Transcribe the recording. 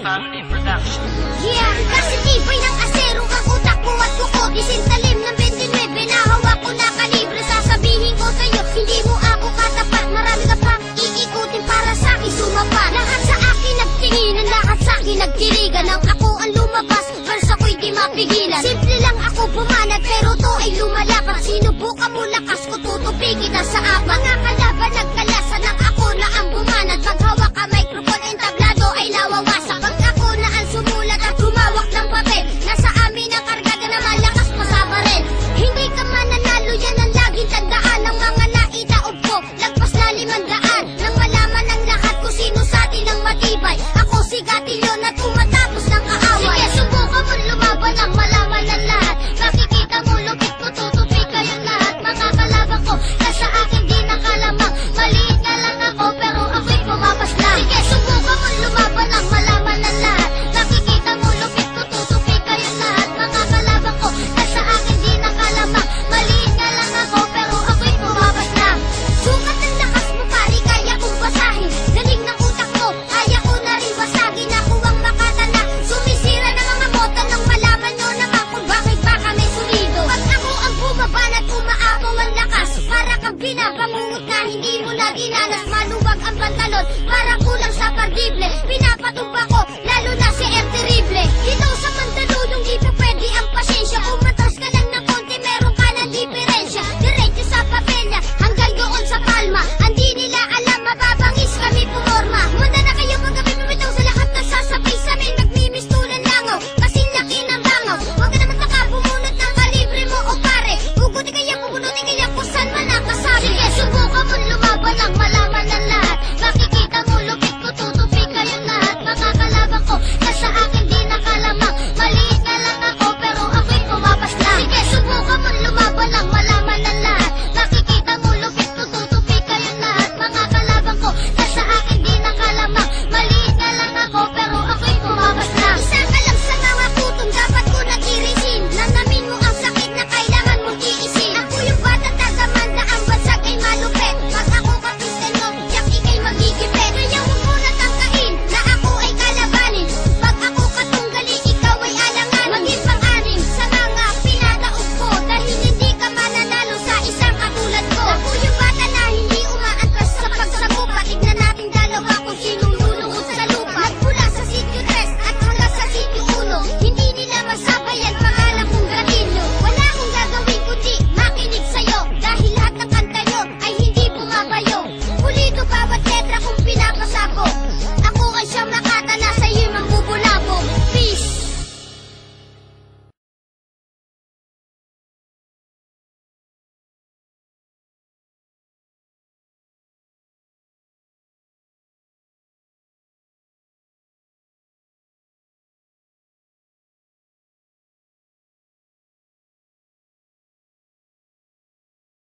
Family Production. Yeah, kasi tibay ng asero ang utak ko at kuko. Isintalim ng 29 na hawak ko na kalibre. Sasabihin ko sa'yo, hindi mo ako katapat. Marami ka pang iikutin para sa'kin sumapat. Lahat sa akin nagtinginan, lahat sa'kin nagtirigan. Nang ako ang lumabas, verse ako'y di mapigilan. Simple lang ako bumanat, pero to ay lumalapat. Sinubukan mo lakas ko, tutupi kita sa apat. Mga kalaban nagkalasan ng ako na ang bumanat. Paghawak ka microphone, entablado ay nawawasak. Sumulat at humawak ng papel. Nasa amin ang karga na malakas pa sa barel. Hindi ka mananalo, yan ang laging tandaan. Ng mga naitaob ko, lagpas na 500. Nang malaman ng lahat kung sino sa atin ang matibay. Ako si Gatilyo na tumatapos ng kaaway. Sige, subukan mo lumaban ang malaman ng lahat. Makikita mo, lupit ko, tutupi kayong lahat. Makakalaban ko, nasa akin di nakalamang. Maliit na lang ako, pero ako'y pumapas lang. Sige, subukan mo lumaban ang malaman ng lahat. Pinapangungot na hindi mo na dinanas. Maluwag ang pantalon, para kulang sa kardible. Pinapatumba ko, lalo na si M. Terrible. Dito sa